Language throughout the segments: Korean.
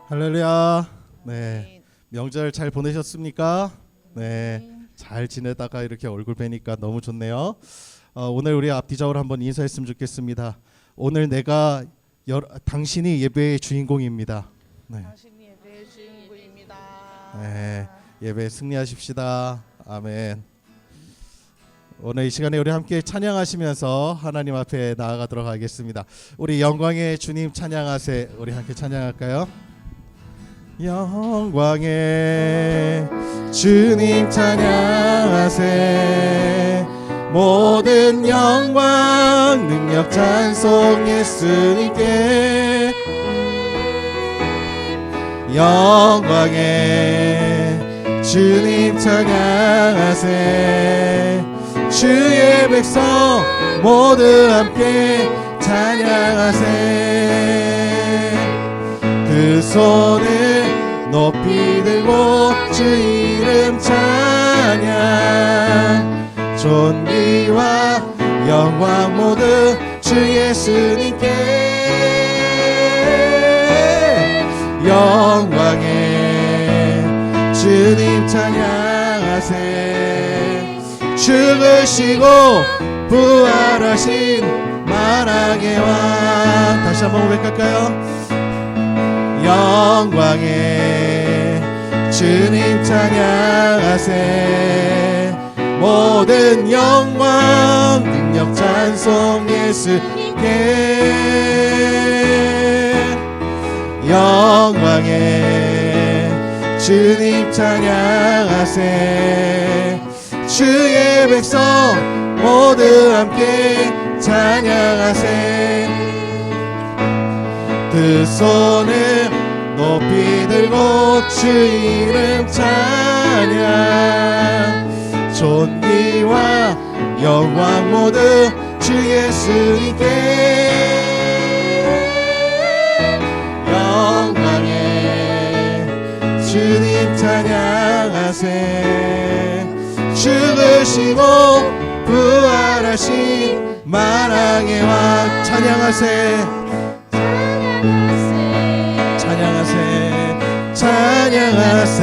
할렐루야. 네. 명절 잘 보내셨습니까? 네. 잘 지내다가 이렇게 얼굴 뵈니까 너무 좋네요. 오늘 우리 앞뒤적으로 한번 인사했으면 좋겠습니다. 오늘 내가 당신이 예배의 주인공입니다. 네. 당신이 예배의 주인공입니다. 네. 예배 승리하십시다. 아멘. 오늘 이 시간에 우리 함께 찬양하시면서 하나님 앞에 나아가도록 하겠습니다. 우리 영광의 주님 찬양하세. 우리 함께 찬양할까요? 영광의 주님 찬양하세. 모든 영광 능력 찬송 예수님께. 영광의 주님 찬양하세. 주의 백성 모두 함께 찬양하세. 그 손을 높이 들고 주 이름 찬양. 존귀와 영광 모두 주 예수님께. 영광의 주님 찬양하세. 죽으시고 부활하신 만왕의 왕. 다시 한번 고백할까요? 영광의 주님 찬양하세. 모든 영광 능력 찬송 예수께. 영광의 주님 찬양하세. 주의 백성 모두 함께 찬양하세. 두 손을 높이 들고 주 이름 찬양. 존귀와 영광 모두 주 예수님께. 영광의 주님 찬양하세. 죽으시고 부활하신 만왕의 왕. 찬양하세. 찬양하세. 찬양하세.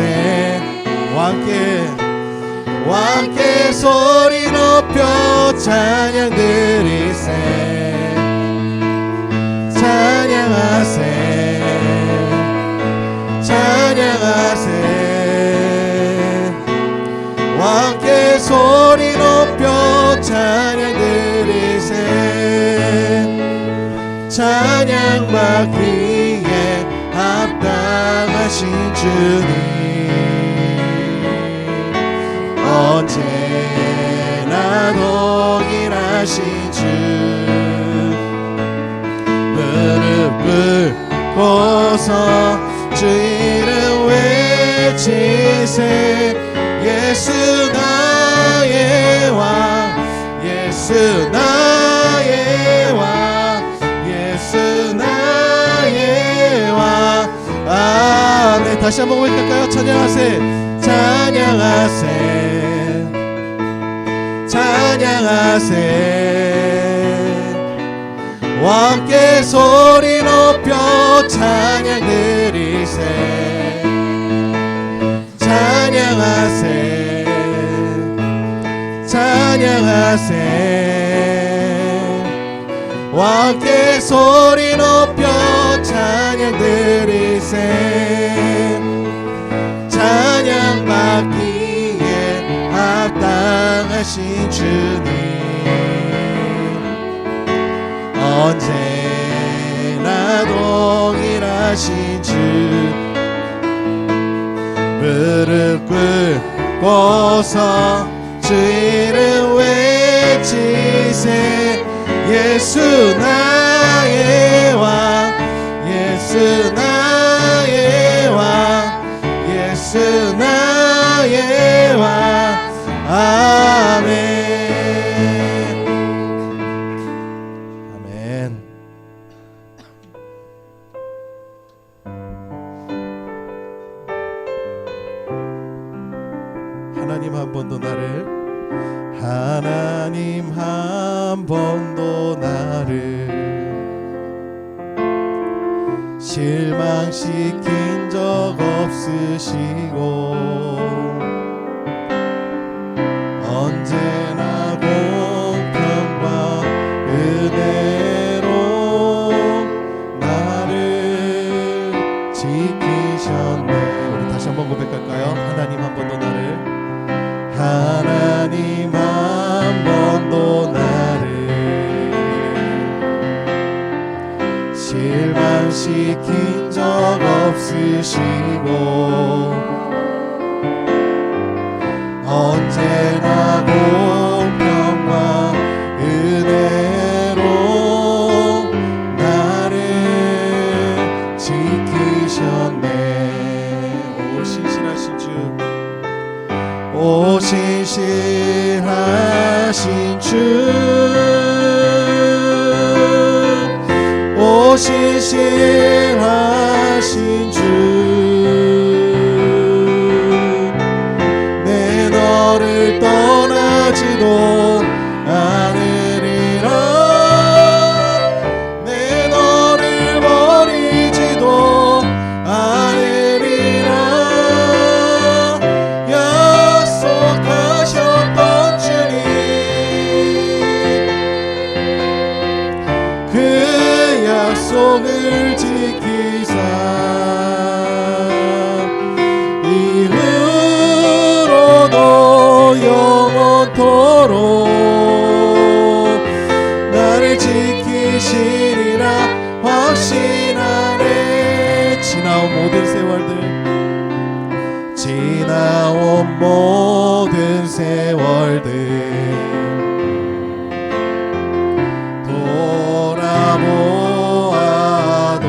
왕께 소리 높여 찬양 드리세. 찬양하세. 찬양하세. 왕께 소리 높여 찬양 드리세. 찬양 받기에 합당하신 주님. 언제나 동일하신 주. 무릎 꿇고서 주 이름 외치세. 예수 나의 왕. 예수 나의 왕. 예수 나의 왕. 네, 다시 한번 고백할까요? 찬양하세. 찬양하세. 찬양하세. 왕께 소리 높여 찬양 드리세. 찬양하세. 찬양하세. 왕께 소리 높여 찬양 드리세. 찬양 받기에 합당하신 주님. 언제나 동일하신 주. 무릎 꿇고서 주 이름 외치세. 예수 나의 왕. 예수 나의 왕. 예수 나의 왕. 아멘. 아멘. 하나님 한 번도 나를, 하나님 한 번도 나를 실망시킨 적 없으시고 언제나 공평과 은혜로 나를 지키셨네. 우리 다시 한번 고백할까요? 하나님 한 번 더 나를, 하나님 한 번 더 나를 실망시킨 적 없으시고 언제나 공평과 은혜로 나를 지키셨네. 오 신실하신 주, 오 신실하신 주, 오 신실하신 주, 내 너를 떠나지도 않으리라, 내 너를 버리지도 않으리라 약속하셨던 주님, 그 약속을 지키사 이후로도 영원토록 나를 지키시리라 확신하네. 지나온 모든 세월들, 지나온 모든 세월들 돌아보아도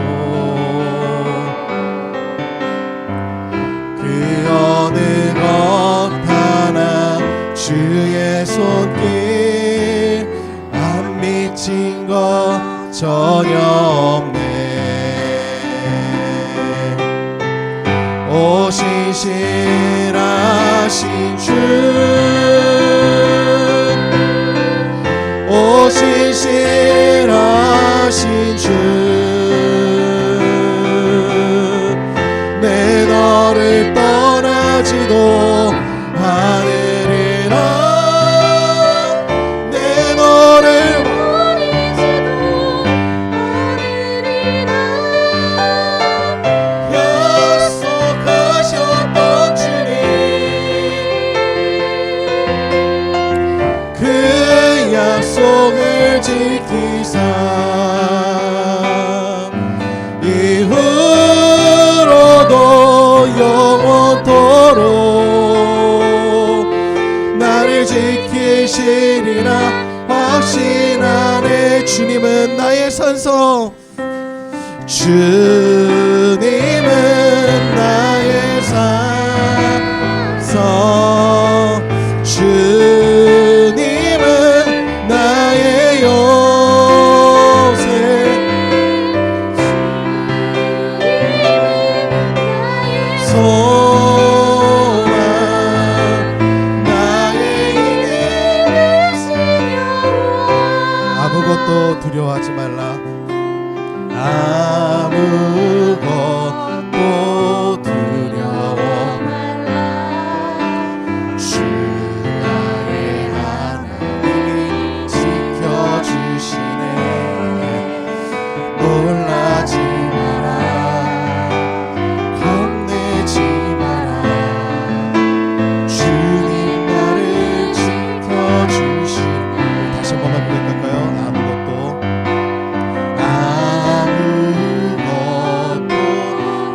그 어느 것 하나 주의 손길 안 미친 것 전혀 없네. 오 신실하신 주, 오 신실하신 주, 내 너를 떠나지도 않으리라, 내 너를 버리지도 않으리라 약속하셨던 주님, 그 약속을 지키사 이후로도 영원토록 나를 지키시리라 확신하네. 주님은 나의 산성, 주님은 나의 산성, 주님은 나의 요새, 소망, 나의 힘이 되시려. 아무것도 두려워하지 말라, 아무것도 두려워 말라, 주 나의 하나님이 지켜주시네. 놀라지 마라, 겁내지 마라, 주님 나를 지켜주시네. 다시 한 번만 고백할까요? 아무것도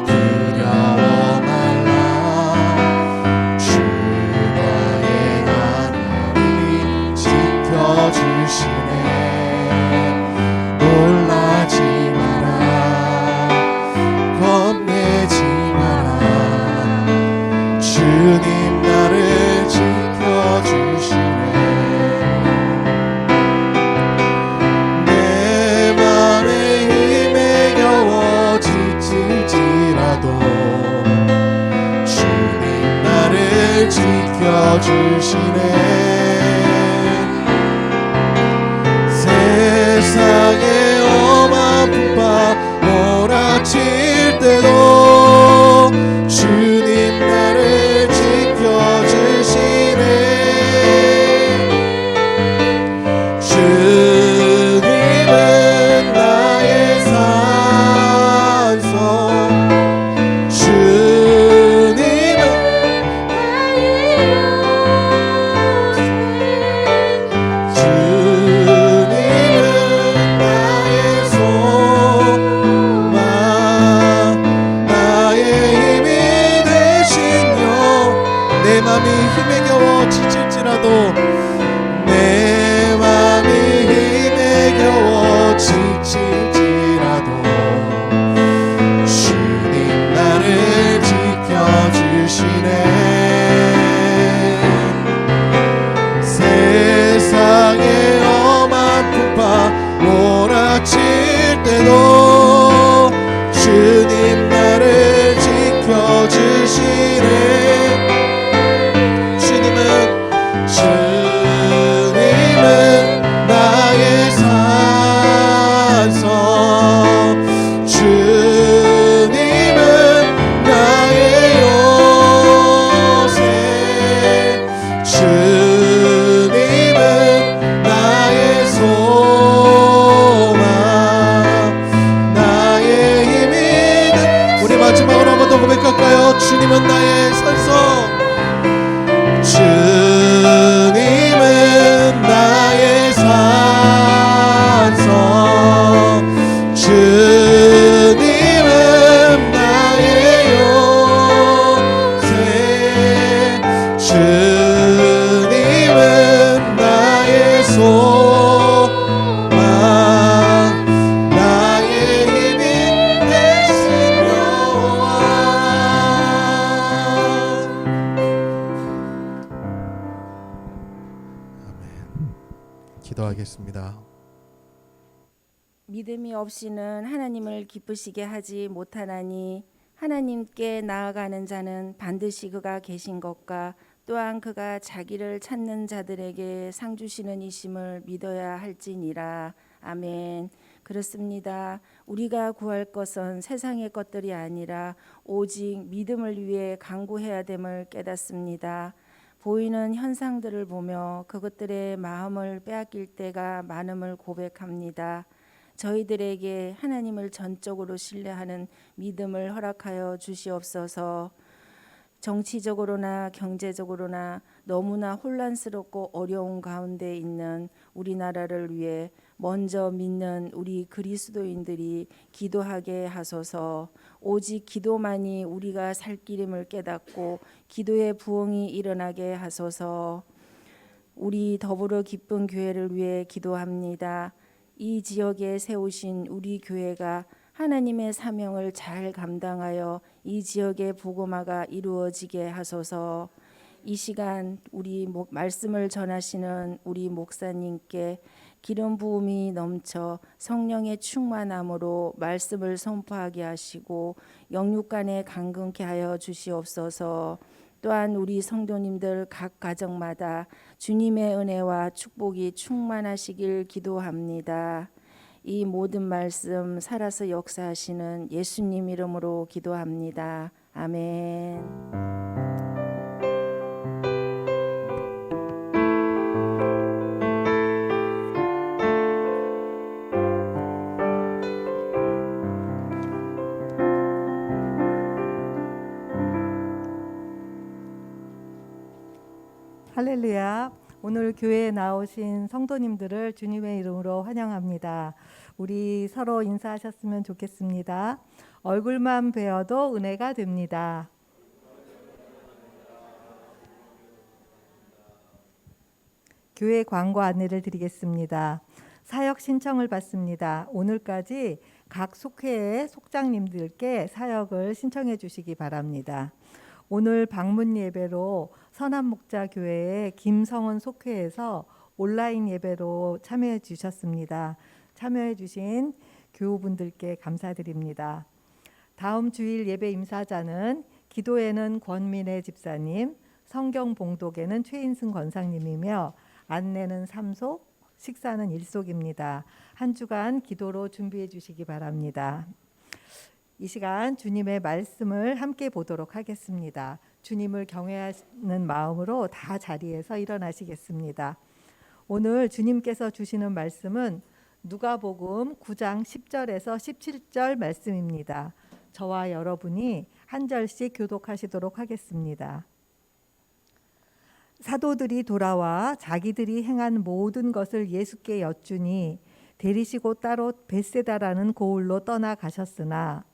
두려워 말라, 주 너의 하나님이 지켜주시네. 놀라지 마라, 겁내지 마라, 주님 나를 지켜주시네. 내 맘의 힘에 겨워 지칠지라도 주님 나를 지켜주시네. 세상의 험한 풍파 몰아치 믿음이 없이는 하나님을 기쁘시게 하지 못하나니 하나님께 나아가는 자는 반드시 그가 계신 것과 또한 그가 자기를 찾는 자들에게 상 주시는 이심을 믿어야 할지니라. 아멘. 그렇습니다. 우리가 구할 것은 세상의 것들이 아니라 오직 믿음을 위해 간구해야 됨을 깨닫습니다. 보이는 현상들을 보며 그것들의 마음을 빼앗길 때가 많음을 고백합니다. 저희들에게 하나님을 전적으로 신뢰하는 믿음을 허락하여 주시옵소서. 정치적으로나 경제적으로나 너무나 혼란스럽고 어려운 가운데 있는 우리나라를 위해 먼저 믿는 우리 그리스도인들이 기도하게 하소서. 오직 기도만이 우리가 살 길임을 깨닫고 기도의 부흥이 일어나게 하소서. 우리 더불어 기쁜 교회를 위해 기도합니다. 이 지역에 세우신 우리 교회가 하나님의 사명을 잘 감당하여 이 지역의 복음화가 이루어지게 하소서. 이 시간 우리 말씀을 전하시는 우리 목사님께 기름 부음이 넘쳐 성령의 충만함으로 말씀을 선포하게 하시고 영육간에 강건케 하여 주시옵소서. 또한 우리 성도님들 각 가정마다 주님의 은혜와 축복이 충만하시길 기도합니다. 이 모든 말씀 살아서 역사하시는 예수님 이름으로 기도합니다. 아멘. 할렐루야. 오늘 교회에 나오신 성도님들을 주님의 이름으로 환영합니다. 우리 서로 인사하셨으면 좋겠습니다. 얼굴만 뵈어도 은혜가 됩니다. 교회 광고 안내를 드리겠습니다. 사역 신청을 받습니다. 오늘까지 각 속회의 속장님들께 사역을 신청해 주시기 바랍니다. 오늘 방문 예배로 선한목자교회의 김성원 속회에서 온라인 예배로 참여해 주셨습니다. 참여해 주신 교우분들께 감사드립니다. 다음 주일 예배 임사자는 기도에는 권민혜 집사님, 성경 봉독에는 최인승 권사님이며 안내는 3속, 식사는 1속입니다. 한 주간 기도로 준비해 주시기 바랍니다. 이 시간 주님의 말씀을 함께 보도록 하겠습니다. 주님을 경외하는 마음으로 다 자리에서 일어나시겠습니다. 오늘 주님께서 주시는 말씀은 누가복음 9장 10절에서 17절 말씀입니다. 저와 여러분이 한 절씩 교독하시도록 하겠습니다. 사도들이 돌아와 자기들이 행한 모든 것을 예수께 여쭈니 데리시고 따로 벳세다라는 고을로 떠나가셨으나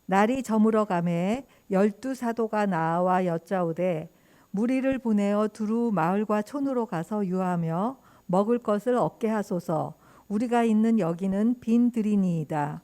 날이 저물어 가매 12사도가 나와 여짜오되 무리를 보내어 두루 마을과 촌으로 가서 유하며 먹을 것을 얻게 하소서. 우리가 있는 여기는 빈 들이니이다.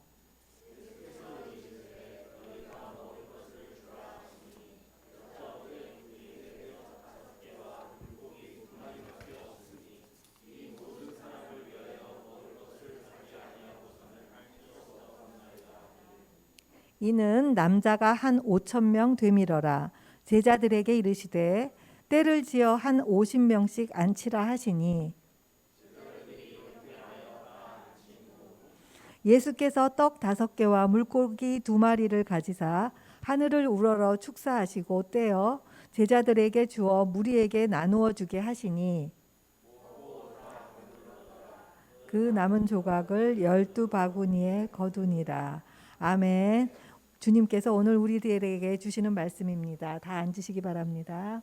이는 남자가 한 5,000명 되밀어라. 제자들에게 이르시되 때를 지어 한 50명씩 앉히라 하시니 예수께서 떡 5개와 물고기 2마리를 가지사 하늘을 우러러 축사하시고 떼어 제자들에게 주어 무리에게 나누어 주게 하시니 그 남은 조각을 12바구니에 거두니라. 아멘. 주님께서 오늘 우리들에게 주시는 말씀입니다. 다 앉으시기 바랍니다.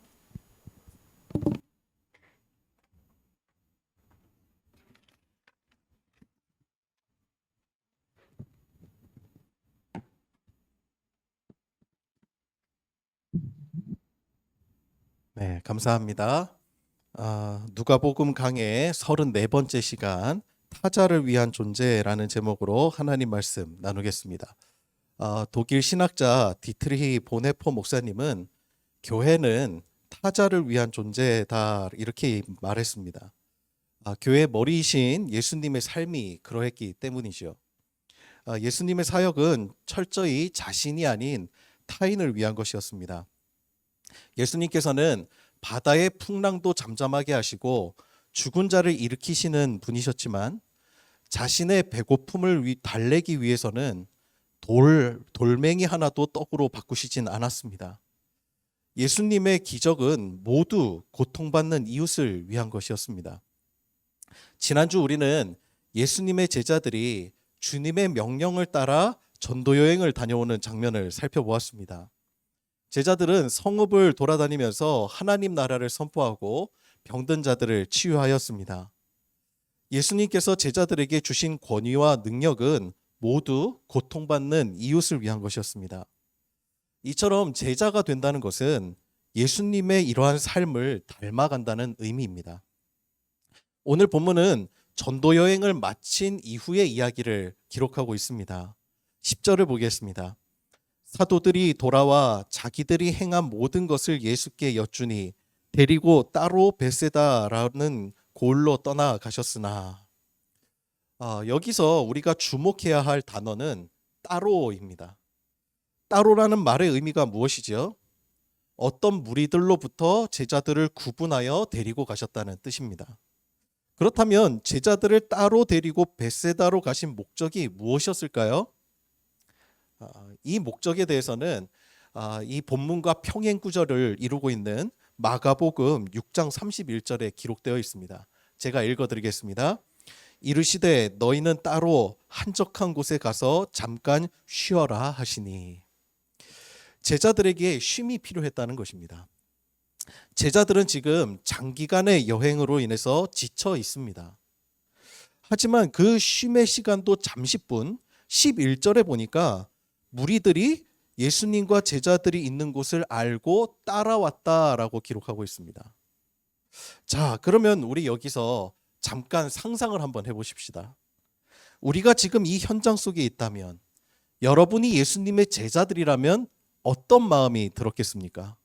네, 감사합니다. 누가복음 강의 34번째 시간 타자를 위한 존재라는 제목으로 하나님 말씀 나누겠습니다. 독일 신학자 디트리히 보네포 목사님은 교회는 타자를 위한 존재다 이렇게 말했습니다. 교회 머리이신 예수님의 삶이 그러했기 때문이죠. 예수님의 사역은 철저히 자신이 아닌 타인을 위한 것이었습니다. 예수님께서는 바다의 풍랑도 잠잠하게 하시고 죽은 자를 일으키시는 분이셨지만 자신의 배고픔을 달래기 위해서는 돌멩이 하나도 떡으로 바꾸시진 않았습니다. 예수님의 기적은 모두 고통받는 이웃을 위한 것이었습니다. 지난주 우리는 예수님의 제자들이 주님의 명령을 따라 전도 여행을 다녀오는 장면을 살펴보았습니다. 제자들은 성읍을 돌아다니면서 하나님 나라를 선포하고 병든 자들을 치유하였습니다. 예수님께서 제자들에게 주신 권위와 능력은 모두 고통받는 이웃을 위한 것이었습니다. 이처럼 제자가 된다는 것은 예수님의 이러한 삶을 닮아간다는 의미입니다. 오늘 본문은 전도 여행을 마친 이후의 이야기를 기록하고 있습니다. 10절을 보겠습니다. 사도들이 돌아와 자기들이 행한 모든 것을 예수께 여쭈니 데리고 따로 베세다라는 고을로 떠나가셨으나, 여기서 우리가 주목해야 할 단어는 따로입니다. 따로라는 말의 의미가 무엇이죠? 어떤 무리들로부터 제자들을 구분하여 데리고 가셨다는 뜻입니다. 그렇다면 제자들을 따로 데리고 베세다로 가신 목적이 무엇이었을까요? 이 목적에 대해서는 이 본문과 평행 구절을 이루고 있는 마가복음 6장 31절에 기록되어 있습니다. 제가 읽어드리겠습니다. 이르시되 너희는 따로 한적한 곳에 가서 잠깐 쉬어라 하시니, 제자들에게 쉼이 필요했다는 것입니다. 제자들은 지금 장기간의 여행으로 인해서 지쳐 있습니다. 하지만 그 쉼의 시간도 잠시뿐. 11절에 보니까 무리들이 예수님과 제자들이 있는 곳을 알고 따라왔다라고 기록하고 있습니다. 자, 그러면 우리 여기서 잠깐 상상을 한번 해보십시다. 우리가 지금 이 현장 속에 있다면, 여러분이 예수님의 제자들이라면 어떤 마음이 들었겠습니까?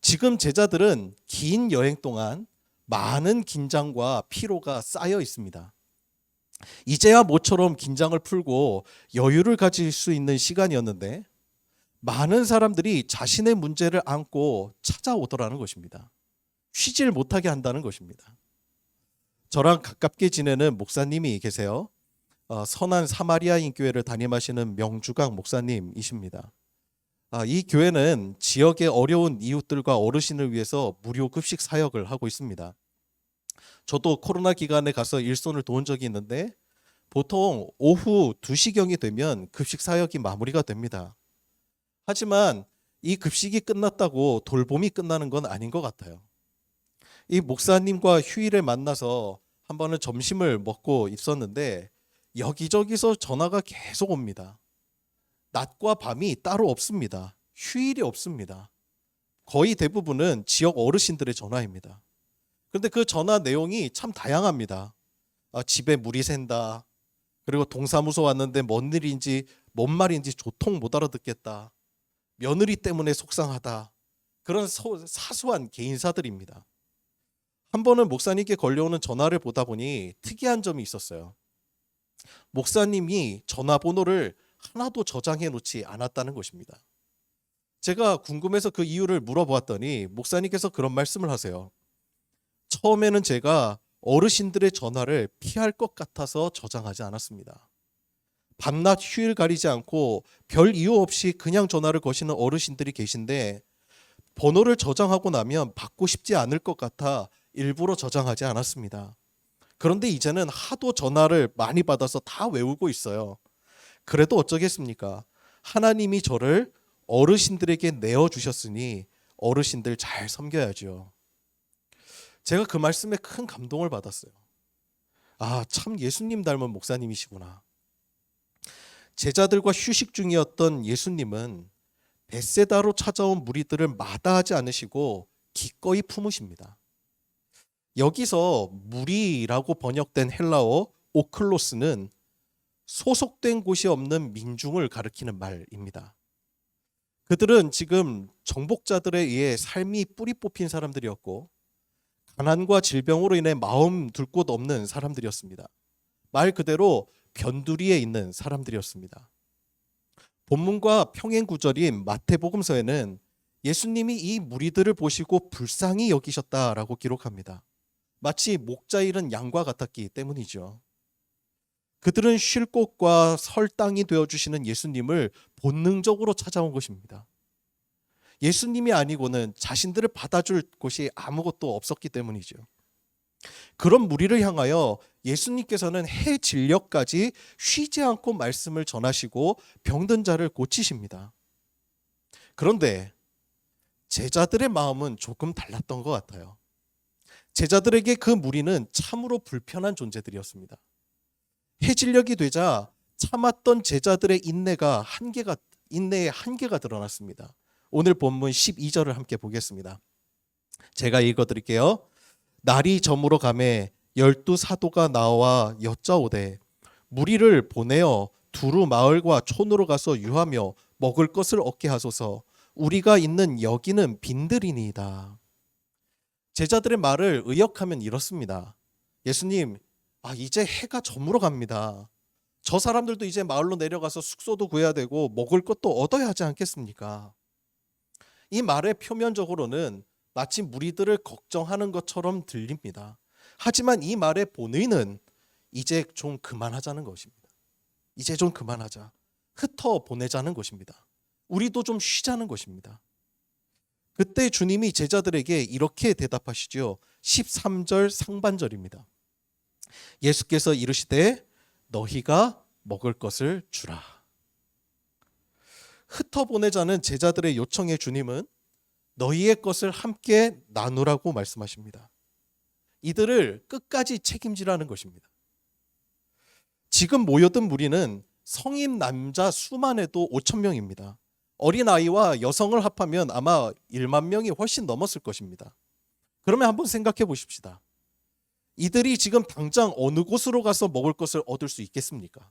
지금 제자들은 긴 여행 동안 많은 긴장과 피로가 쌓여 있습니다. 이제야 모처럼 긴장을 풀고 여유를 가질 수 있는 시간이었는데 많은 사람들이 자신의 문제를 안고 찾아오더라는 것입니다. 쉬질 못하게 한다는 것입니다. 저랑 가깝게 지내는 목사님이 계세요. 선한 사마리아인 교회를 담임하시는 명주강 목사님이십니다. 이 교회는 지역의 어려운 이웃들과 어르신을 위해서 무료 급식 사역을 하고 있습니다. 저도 코로나 기간에 가서 일손을 도운 적이 있는데 보통 오후 2시경이 되면 급식 사역이 마무리가 됩니다. 하지만 이 급식이 끝났다고 돌봄이 끝나는 건 아닌 것 같아요. 이 목사님과 휴일에 만나서 한 번은 점심을 먹고 있었는데 여기저기서 전화가 계속 옵니다. 낮과 밤이 따로 없습니다. 휴일이 없습니다. 거의 대부분은 지역 어르신들의 전화입니다. 그런데 그 전화 내용이 참 다양합니다. 집에 물이 샌다. 그리고 동사무소 왔는데 뭔 일인지 뭔 말인지 조통 못 알아듣겠다. 며느리 때문에 속상하다. 그런 사소한 개인사들입니다. 한 번은 목사님께 걸려오는 전화를 보다 보니 특이한 점이 있었어요. 목사님이 전화번호를 하나도 저장해 놓지 않았다는 것입니다. 제가 궁금해서 그 이유를 물어보았더니 목사님께서 그런 말씀을 하세요. 처음에는 제가 어르신들의 전화를 피할 것 같아서 저장하지 않았습니다. 밤낮 휴일 가리지 않고 별 이유 없이 그냥 전화를 거시는 어르신들이 계신데 번호를 저장하고 나면 받고 싶지 않을 것 같아 일부러 저장하지 않았습니다. 그런데 이제는 하도 전화를 많이 받아서 다 외우고 있어요. 그래도 어쩌겠습니까? 하나님이 저를 어르신들에게 내어주셨으니 어르신들 잘 섬겨야죠. 제가 그 말씀에 큰 감동을 받았어요. 참 예수님 닮은 목사님이시구나. 제자들과 휴식 중이었던 예수님은 벳세다로 찾아온 무리들을 마다하지 않으시고 기꺼이 품으십니다. 여기서 무리라고 번역된 헬라어 오클로스는 소속된 곳이 없는 민중을 가리키는 말입니다. 그들은 지금 정복자들에 의해 삶이 뿌리 뽑힌 사람들이었고 가난과 질병으로 인해 마음 둘 곳 없는 사람들이었습니다. 말 그대로 변두리에 있는 사람들이었습니다. 본문과 평행 구절인 마태복음서에는 예수님이 이 무리들을 보시고 불쌍히 여기셨다라고 기록합니다. 마치 목자 잃은 양과 같았기 때문이죠. 그들은 쉴 곳과 설 땅이 되어주시는 예수님을 본능적으로 찾아온 것입니다. 예수님이 아니고는 자신들을 받아줄 곳이 아무것도 없었기 때문이죠. 그런 무리를 향하여 예수님께서는 해질녘까지 쉬지 않고 말씀을 전하시고 병든 자를 고치십니다. 그런데 제자들의 마음은 조금 달랐던 것 같아요. 제자들에게 그 무리는 참으로 불편한 존재들이었습니다. 해질녘이 되자 참았던 제자들의 인내의 한계가 드러났습니다. 오늘 본문 12절을 함께 보겠습니다. 제가 읽어드릴게요. 날이 저물어 가매 12 사도가 나와 여짜오되 무리를 보내어 두루 마을과 촌으로 가서 유하며 먹을 것을 얻게 하소서. 우리가 있는 여기는 빈들이니이다. 제자들의 말을 의역하면 이렇습니다. 예수님, 이제 해가 저물어 갑니다. 저 사람들도 이제 마을로 내려가서 숙소도 구해야 되고 먹을 것도 얻어야 하지 않겠습니까? 이 말의 표면적으로는 마치 무리들을 걱정하는 것처럼 들립니다. 하지만 이 말의 본의는 이제 좀 그만하자는 것입니다. 이제 좀 그만하자. 흩어 보내자는 것입니다. 우리도 좀 쉬자는 것입니다. 그때 주님이 제자들에게 이렇게 대답하시죠. 13절 상반절입니다. 예수께서 이르시되 너희가 먹을 것을 주라. 흩어보내자는 제자들의 요청에 주님은 너희의 것을 함께 나누라고 말씀하십니다. 이들을 끝까지 책임지라는 것입니다. 지금 모여든 무리는 성인 남자 수만 해도 5천 명입니다. 어린아이와 여성을 합하면 아마 1만 명이 훨씬 넘었을 것입니다. 그러면 한번 생각해 보십시다. 이들이 지금 당장 어느 곳으로 가서 먹을 것을 얻을 수 있겠습니까?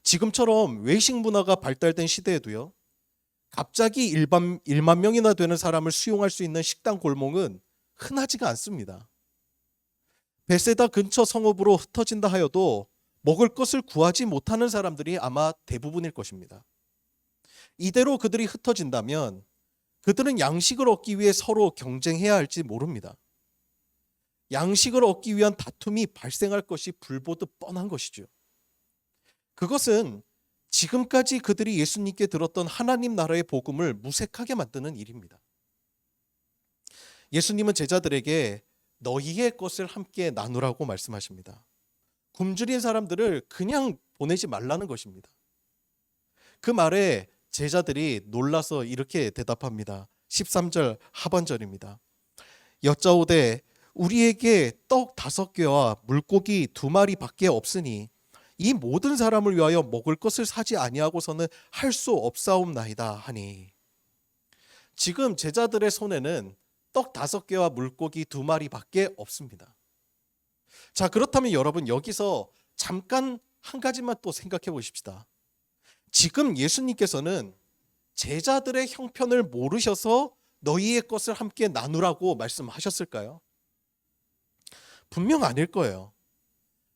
지금처럼 외식 문화가 발달된 시대에도요. 갑자기 1만 명이나 되는 사람을 수용할 수 있는 식당 골목은 흔하지가 않습니다. 베세다 근처 성읍으로 흩어진다 하여도 먹을 것을 구하지 못하는 사람들이 아마 대부분일 것입니다. 이대로 그들이 흩어진다면 그들은 양식을 얻기 위해 서로 경쟁해야 할지 모릅니다. 양식을 얻기 위한 다툼이 발생할 것이 불보듯 뻔한 것이죠. 그것은 지금까지 그들이 예수님께 들었던 하나님 나라의 복음을 무색하게 만드는 일입니다. 예수님은 제자들에게 너희의 것을 함께 나누라고 말씀하십니다. 굶주린 사람들을 그냥 보내지 말라는 것입니다. 그 말에 제자들이 놀라서 이렇게 대답합니다. 13절 하반절입니다. 여짜오되 우리에게 떡 5개와 물고기 2마리밖에 없으니 이 모든 사람을 위하여 먹을 것을 사지 아니하고서는 할 수 없사옵나이다 하니. 지금 제자들의 손에는 떡 5개와 물고기 2마리밖에 없습니다. 자, 그렇다면 여러분 여기서 잠깐 한 가지만 또 생각해 보십시다. 지금 예수님께서는 제자들의 형편을 모르셔서 너희의 것을 함께 나누라고 말씀하셨을까요? 분명 아닐 거예요.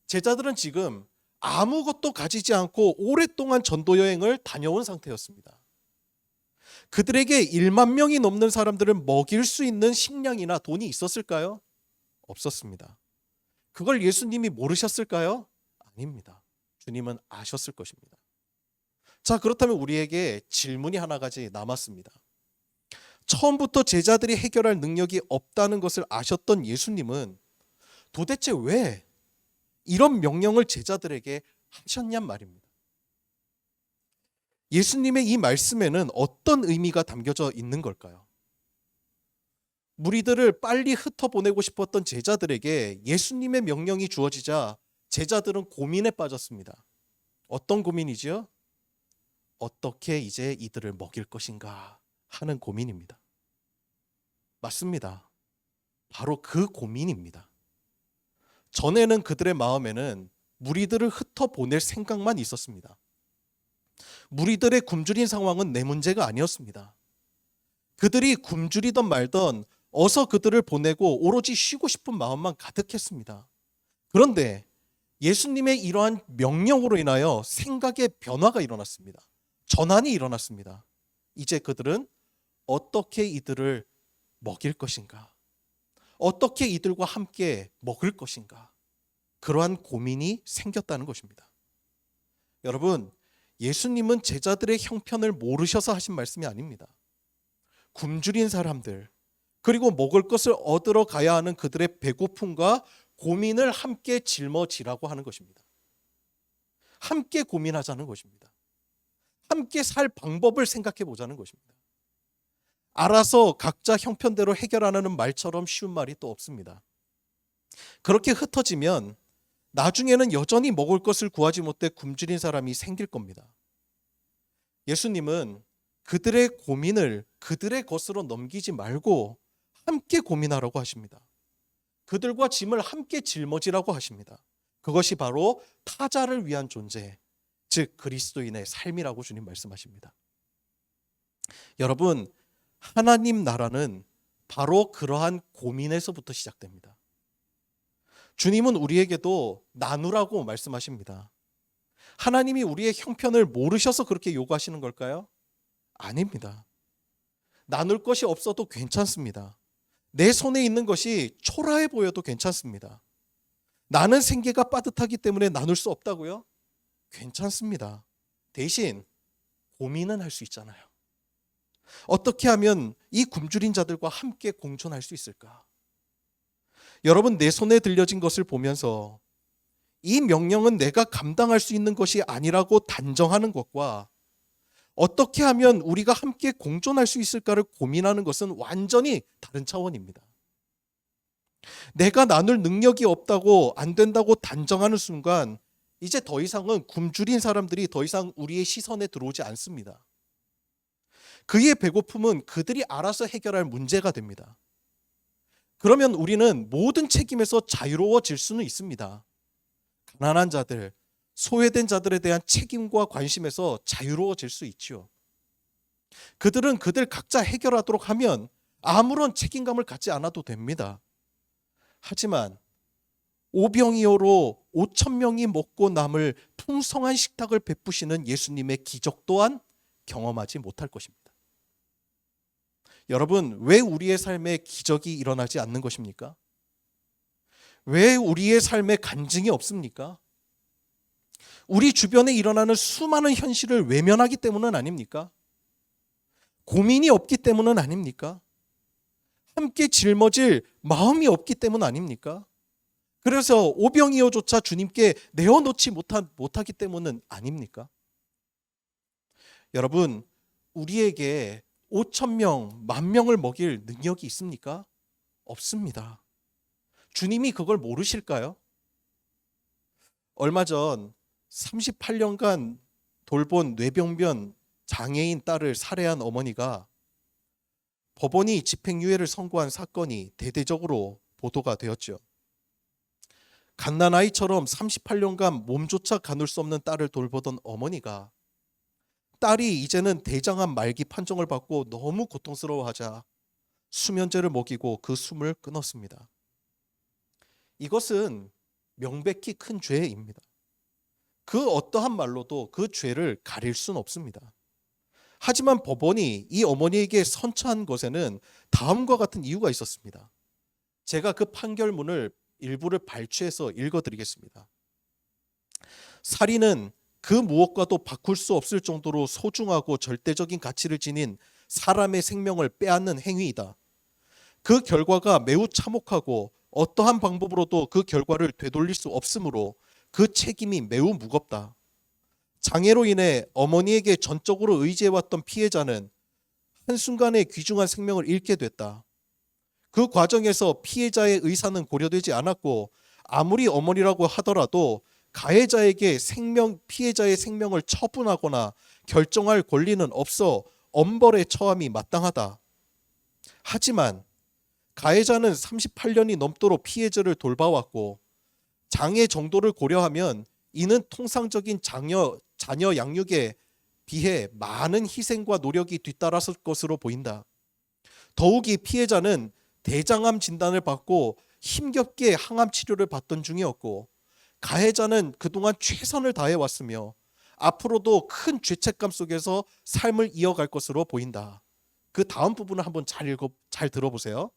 제자들은 지금 아무것도 가지지 않고 오랫동안 전도 여행을 다녀온 상태였습니다. 그들에게 1만 명이 넘는 사람들을 먹일 수 있는 식량이나 돈이 있었을까요? 없었습니다. 그걸 예수님이 모르셨을까요? 아닙니다. 주님은 아셨을 것입니다. 자, 그렇다면 우리에게 질문이 하나 가지 남았습니다. 처음부터 제자들이 해결할 능력이 없다는 것을 아셨던 예수님은 도대체 왜 이런 명령을 제자들에게 하셨냔 말입니다. 예수님의 이 말씀에는 어떤 의미가 담겨져 있는 걸까요? 무리들을 빨리 흩어보내고 싶었던 제자들에게 예수님의 명령이 주어지자 제자들은 고민에 빠졌습니다. 어떤 고민이지요? 어떻게 이제 이들을 먹일 것인가 하는 고민입니다. 맞습니다. 바로 그 고민입니다. 전에는 그들의 마음에는 무리들을 흩어보낼 생각만 있었습니다. 무리들의 굶주린 상황은 내 문제가 아니었습니다. 그들이 굶주리던 말던 어서 그들을 보내고 오로지 쉬고 싶은 마음만 가득했습니다. 그런데 예수님의 이러한 명령으로 인하여 생각의 변화가 일어났습니다. 전환이 일어났습니다. 이제 그들은 어떻게 이들을 먹일 것인가? 어떻게 이들과 함께 먹을 것인가? 그러한 고민이 생겼다는 것입니다. 여러분, 예수님은 제자들의 형편을 모르셔서 하신 말씀이 아닙니다. 굶주린 사람들, 그리고 먹을 것을 얻으러 가야 하는 그들의 배고픔과 고민을 함께 짊어지라고 하는 것입니다. 함께 고민하자는 것입니다. 함께 살 방법을 생각해 보자는 것입니다. 알아서 각자 형편대로 해결하는 말처럼 쉬운 말이 또 없습니다. 그렇게 흩어지면 나중에는 여전히 먹을 것을 구하지 못해 굶주린 사람이 생길 겁니다. 예수님은 그들의 고민을 그들의 것으로 넘기지 말고 함께 고민하라고 하십니다. 그들과 짐을 함께 짊어지라고 하십니다. 그것이 바로 타자를 위한 존재, 즉 그리스도인의 삶이라고 주님 말씀하십니다. 여러분, 하나님 나라는 바로 그러한 고민에서부터 시작됩니다. 주님은 우리에게도 나누라고 말씀하십니다. 하나님이 우리의 형편을 모르셔서 그렇게 요구하시는 걸까요? 아닙니다. 나눌 것이 없어도 괜찮습니다. 내 손에 있는 것이 초라해 보여도 괜찮습니다. 나는 생계가 빠듯하기 때문에 나눌 수 없다고요? 괜찮습니다. 대신 고민은 할 수 있잖아요. 어떻게 하면 이 굶주린 자들과 함께 공존할 수 있을까? 여러분, 내 손에 들려진 것을 보면서 이 명령은 내가 감당할 수 있는 것이 아니라고 단정하는 것과 어떻게 하면 우리가 함께 공존할 수 있을까를 고민하는 것은 완전히 다른 차원입니다. 내가 나눌 능력이 없다고 안 된다고 단정하는 순간 이제 더 이상은 굶주린 사람들이 더 이상 우리의 시선에 들어오지 않습니다. 그의 배고픔은 그들이 알아서 해결할 문제가 됩니다. 그러면 우리는 모든 책임에서 자유로워질 수는 있습니다. 가난한 자들, 소외된 자들에 대한 책임과 관심에서 자유로워질 수 있지요. 그들은 그들 각자 해결하도록 하면 아무런 책임감을 갖지 않아도 됩니다. 하지만 오병이어로 5,000명이 먹고 남을 풍성한 식탁을 베푸시는 예수님의 기적 또한 경험하지 못할 것입니다. 여러분, 왜 우리의 삶에 기적이 일어나지 않는 것입니까? 왜 우리의 삶에 간증이 없습니까? 우리 주변에 일어나는 수많은 현실을 외면하기 때문은 아닙니까? 고민이 없기 때문은 아닙니까? 함께 짊어질 마음이 없기 때문 아닙니까? 그래서 오병이어조차 주님께 내어놓지 못하기 때문은 아닙니까? 여러분, 우리에게 5,000명, 10,000명을 먹일 능력이 있습니까? 없습니다. 주님이 그걸 모르실까요? 얼마 전 38년간 돌본 뇌병변 장애인 딸을 살해한 어머니가 법원이 집행유예를 선고한 사건이 대대적으로 보도가 되었죠. 갓난아이처럼 38년간 몸조차 가눌 수 없는 딸을 돌보던 어머니가 딸이 이제는 대장암 말기 판정을 받고 너무 고통스러워하자 수면제를 먹이고 그 숨을 끊었습니다. 이것은 명백히 큰 죄입니다. 그 어떠한 말로도 그 죄를 가릴 수는 없습니다. 하지만 법원이 이 어머니에게 선처한 것에는 다음과 같은 이유가 있었습니다. 제가 그 판결문을 일부를 발췌해서 읽어드리겠습니다. 살인은 그 무엇과도 바꿀 수 없을 정도로 소중하고 절대적인 가치를 지닌 사람의 생명을 빼앗는 행위이다. 그 결과가 매우 참혹하고 어떠한 방법으로도 그 결과를 되돌릴 수 없으므로 그 책임이 매우 무겁다. 장애로 인해 어머니에게 전적으로 의지해왔던 피해자는 한순간에 귀중한 생명을 잃게 됐다. 그 과정에서 피해자의 의사는 고려되지 않았고 아무리 어머니라고 하더라도 가해자에게 피해자의 생명을 처분하거나 결정할 권리는 없어 엄벌에 처함이 마땅하다. 하지만 가해자는 38년이 넘도록 피해자를 돌봐왔고 장의 정도를 고려하면 이는 통상적인 자녀 양육에 비해 많은 희생과 노력이 뒤따랐을 것으로 보인다. 더욱이 피해자는 대장암 진단을 받고 힘겹게 항암 치료를 받던 중이었고, 가해자는 그동안 최선을 다해왔으며 앞으로도 큰 죄책감 속에서 삶을 이어갈 것으로 보인다. 그 다음 부분을 한번 잘 들어보세요.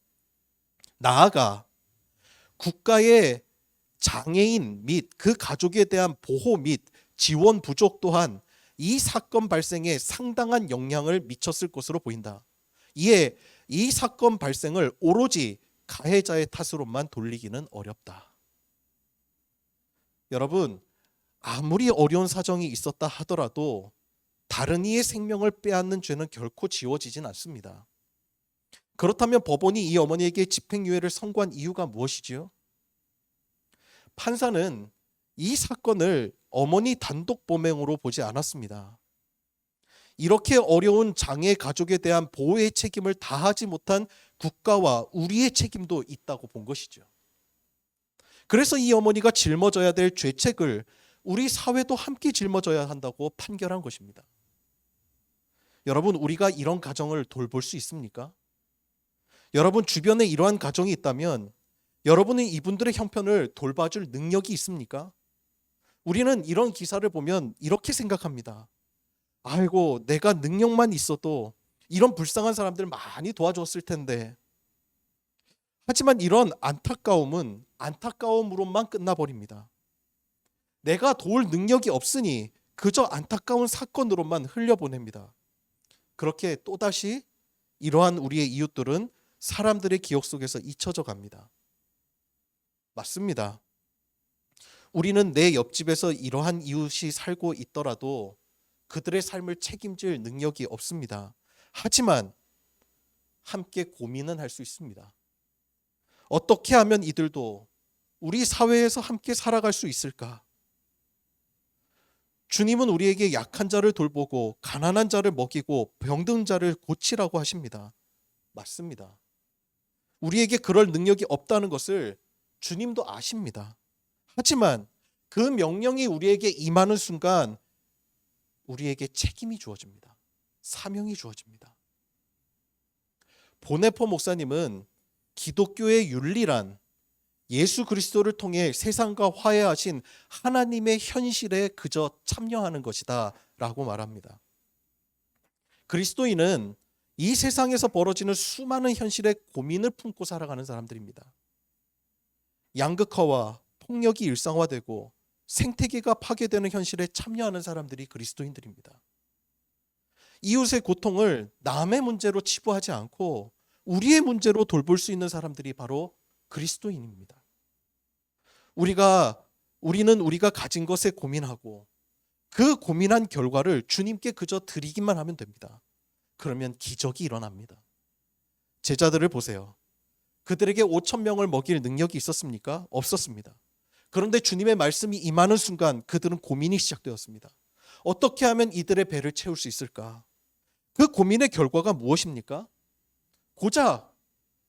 나아가 국가의 장애인 및 그 가족에 대한 보호 및 지원 부족 또한 이 사건 발생에 상당한 영향을 미쳤을 것으로 보인다. 이에 이 사건 발생을 오로지 가해자의 탓으로만 돌리기는 어렵다. 여러분, 아무리 어려운 사정이 있었다 하더라도 다른 이의 생명을 빼앗는 죄는 결코 지워지진 않습니다. 그렇다면 법원이 이 어머니에게 집행유예를 선고한 이유가 무엇이지요? 판사는 이 사건을 어머니 단독 범행으로 보지 않았습니다. 이렇게 어려운 장애 가족에 대한 보호의 책임을 다하지 못한 국가와 우리의 책임도 있다고 본 것이죠. 그래서 이 어머니가 짊어져야 될 죄책을 우리 사회도 함께 짊어져야 한다고 판결한 것입니다. 여러분, 우리가 이런 가정을 돌볼 수 있습니까? 여러분 주변에 이러한 가정이 있다면 여러분은 이분들의 형편을 돌봐줄 능력이 있습니까? 우리는 이런 기사를 보면 이렇게 생각합니다. 아이고, 내가 능력만 있어도 이런 불쌍한 사람들 많이 도와줬을 텐데. 하지만 이런 안타까움은 안타까움으로만 끝나버립니다. 내가 도울 능력이 없으니 그저 안타까운 사건으로만 흘려보냅니다. 그렇게 또다시 이러한 우리의 이웃들은 사람들의 기억 속에서 잊혀져 갑니다. 맞습니다. 우리는 내 옆집에서 이러한 이웃이 살고 있더라도 그들의 삶을 책임질 능력이 없습니다. 하지만 함께 고민은 할 수 있습니다. 어떻게 하면 이들도 우리 사회에서 함께 살아갈 수 있을까? 주님은 우리에게 약한 자를 돌보고 가난한 자를 먹이고 병든 자를 고치라고 하십니다. 맞습니다. 우리에게 그럴 능력이 없다는 것을 주님도 아십니다. 하지만 그 명령이 우리에게 임하는 순간 우리에게 책임이 주어집니다. 사명이 주어집니다. 보네포 목사님은 기독교의 윤리란 예수 그리스도를 통해 세상과 화해하신 하나님의 현실에 그저 참여하는 것이다 라고 말합니다. 그리스도인은 이 세상에서 벌어지는 수많은 현실의 고민을 품고 살아가는 사람들입니다. 양극화와 폭력이 일상화되고 생태계가 파괴되는 현실에 참여하는 사람들이 그리스도인들입니다. 이웃의 고통을 남의 문제로 치부하지 않고 우리의 문제로 돌볼 수 있는 사람들이 바로 그리스도인입니다. 우리는 우리가 가진 것에 고민하고 그 고민한 결과를 주님께 그저 드리기만 하면 됩니다. 그러면 기적이 일어납니다. 제자들을 보세요. 그들에게 5,000명을 먹일 능력이 있었습니까? 없었습니다. 그런데 주님의 말씀이 임하는 순간 그들은 고민이 시작되었습니다. 어떻게 하면 이들의 배를 채울 수 있을까? 그 고민의 결과가 무엇입니까? 고작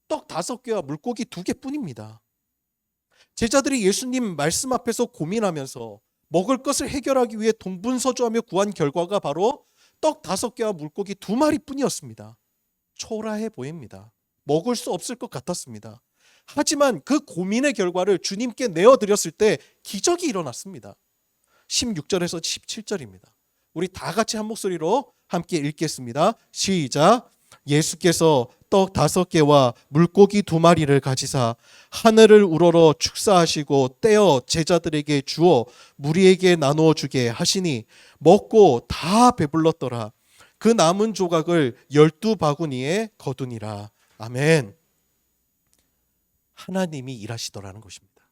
떡 5개와 물고기 2개뿐입니다. 제자들이 예수님 말씀 앞에서 고민하면서 먹을 것을 해결하기 위해 동분서주하며 구한 결과가 바로 떡 5개와 물고기 2마리뿐이었습니다. 초라해 보입니다. 먹을 수 없을 것 같았습니다. 하지만 그 고민의 결과를 주님께 내어드렸을 때 기적이 일어났습니다. 16절에서 17절입니다. 우리 다 같이 한 목소리로 함께 읽겠습니다. 시작. 예수께서 떡 5개와 물고기 2마리를 가지사 하늘을 우러러 축사하시고 떼어 제자들에게 주어 무리에게 나누어 주게 하시니 먹고 다 배불렀더라. 그 남은 조각을 12바구니에 거두니라. 아멘. 하나님이 일하시더라는 것입니다.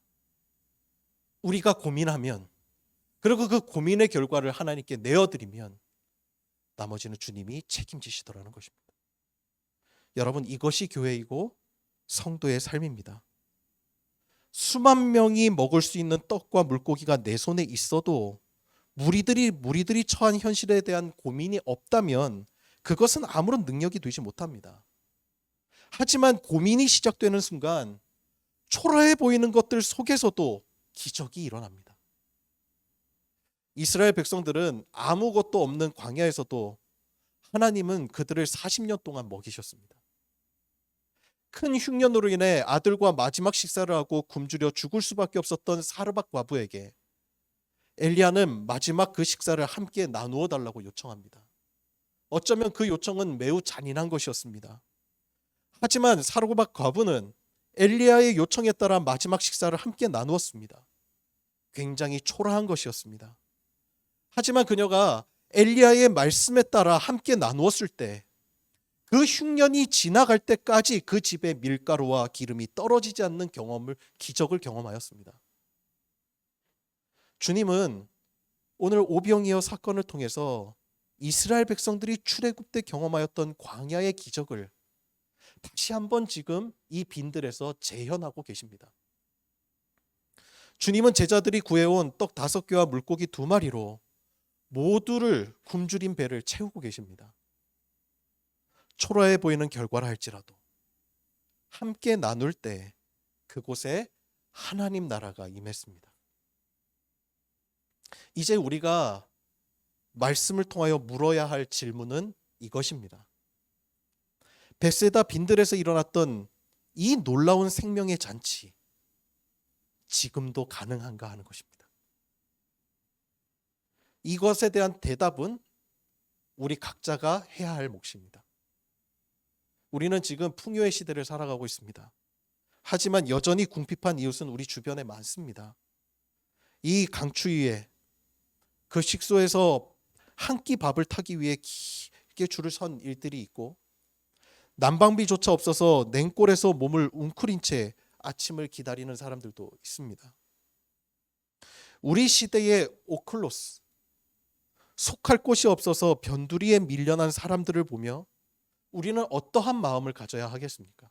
우리가 고민하면, 그리고 그 고민의 결과를 하나님께 내어드리면 나머지는 주님이 책임지시더라는 것입니다. 여러분, 이것이 교회이고 성도의 삶입니다. 수만 명이 먹을 수 있는 떡과 물고기가 내 손에 있어도 무리들이 처한 현실에 대한 고민이 없다면 그것은 아무런 능력이 되지 못합니다. 하지만 고민이 시작되는 순간 초라해 보이는 것들 속에서도 기적이 일어납니다. 이스라엘 백성들은 아무것도 없는 광야에서도 하나님은 그들을 40년 동안 먹이셨습니다. 큰 흉년으로 인해 아들과 마지막 식사를 하고 굶주려 죽을 수밖에 없었던 사르밧 과부에게 엘리야는 마지막 그 식사를 함께 나누어 달라고 요청합니다. 어쩌면 그 요청은 매우 잔인한 것이었습니다. 하지만 사르밧 과부는 엘리야의 요청에 따라 마지막 식사를 함께 나누었습니다. 굉장히 초라한 것이었습니다. 하지만 그녀가 엘리야의 말씀에 따라 함께 나누었을 때 그 흉년이 지나갈 때까지 그 집에 밀가루와 기름이 떨어지지 않는 기적을 경험하였습니다. 주님은 오늘 오병이어 사건을 통해서 이스라엘 백성들이 출애굽 때 경험하였던 광야의 기적을 다시 한번 지금 이 빈들에서 재현하고 계십니다. 주님은 제자들이 구해온 떡 5개와 물고기 2마리로 모두를 굶주린 배를 채우고 계십니다. 초라해 보이는 결과라 할지라도 함께 나눌 때 그곳에 하나님 나라가 임했습니다. 이제 우리가 말씀을 통하여 물어야 할 질문은 이것입니다. 벳세다 빈들에서 일어났던 이 놀라운 생명의 잔치, 지금도 가능한가 하는 것입니다. 이것에 대한 대답은 우리 각자가 해야 할 몫입니다. 우리는 지금 풍요의 시대를 살아가고 있습니다. 하지만 여전히 궁핍한 이웃은 우리 주변에 많습니다. 이 강추위에 그 식소에서 한 끼 밥을 타기 위해 길게 줄을 선 일들이 있고, 난방비조차 없어서 냉골에서 몸을 웅크린 채 아침을 기다리는 사람들도 있습니다. 우리 시대의 오클로스, 속할 곳이 없어서 변두리에 밀려난 사람들을 보며 우리는 어떠한 마음을 가져야 하겠습니까?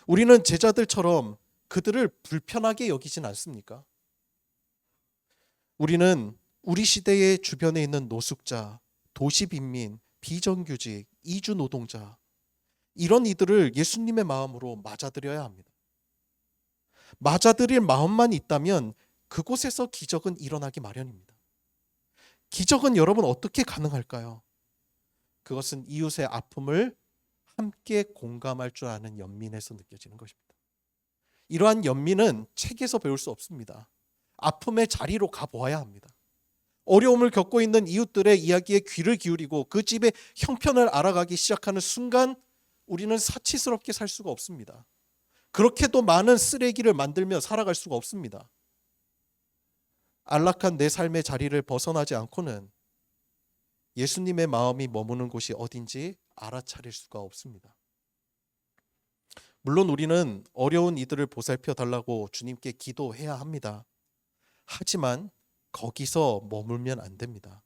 우리는 제자들처럼 그들을 불편하게 여기진 않습니까? 우리는 우리 시대의 주변에 있는 노숙자, 도시빈민, 비정규직, 이주노동자, 이런 이들을 예수님의 마음으로 맞아들여야 합니다. 맞아들일 마음만 있다면 그곳에서 기적은 일어나기 마련입니다. 기적은 여러분 어떻게 가능할까요? 그것은 이웃의 아픔을 함께 공감할 줄 아는 연민에서 느껴지는 것입니다. 이러한 연민은 책에서 배울 수 없습니다. 아픔의 자리로 가보아야 합니다. 어려움을 겪고 있는 이웃들의 이야기에 귀를 기울이고 그 집의 형편을 알아가기 시작하는 순간 우리는 사치스럽게 살 수가 없습니다. 그렇게도 많은 쓰레기를 만들며 살아갈 수가 없습니다. 안락한 내 삶의 자리를 벗어나지 않고는 예수님의 마음이 머무는 곳이 어딘지 알아차릴 수가 없습니다. 물론 우리는 어려운 이들을 보살펴 달라고 주님께 기도해야 합니다. 하지만 거기서 머물면 안 됩니다.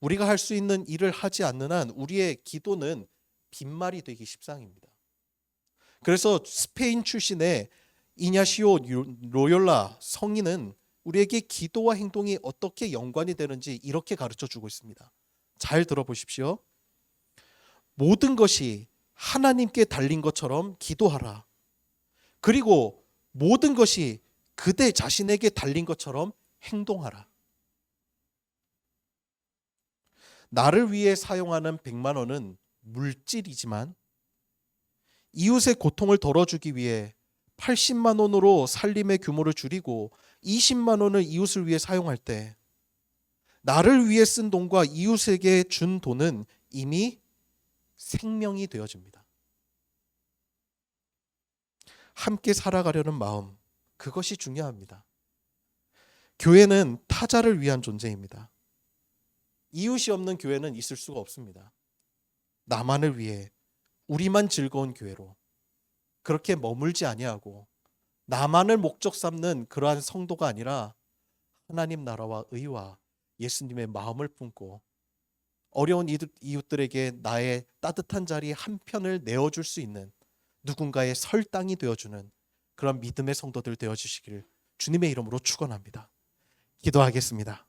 우리가 할 수 있는 일을 하지 않는 한 우리의 기도는 빈말이 되기 십상입니다. 그래서 스페인 출신의 이냐시오 로욜라 성인은 우리에게 기도와 행동이 어떻게 연관이 되는지 이렇게 가르쳐 주고 있습니다. 잘 들어보십시오. 모든 것이 하나님께 달린 것처럼 기도하라. 그리고 모든 것이 그대 자신에게 달린 것처럼 행동하라. 나를 위해 사용하는 100만 원은 물질이지만 이웃의 고통을 덜어주기 위해 80만 원으로 살림의 규모를 줄이고 20만 원을 이웃을 위해 사용할 때 나를 위해 쓴 돈과 이웃에게 준 돈은 이미 생명이 되어집니다. 함께 살아가려는 마음, 그것이 중요합니다. 교회는 타자를 위한 존재입니다. 이웃이 없는 교회는 있을 수가 없습니다. 나만을 위해 우리만 즐거운 교회로 그렇게 머물지 아니하고 나만을 목적 삼는 그러한 성도가 아니라 하나님 나라와 의와 예수님의 마음을 품고 어려운 이웃들에게 나의 따뜻한 자리 한 편을 내어줄 수 있는 누군가의 설당이 되어주는 그런 믿음의 성도들 되어주시기를 주님의 이름으로 축원합니다. 기도하겠습니다.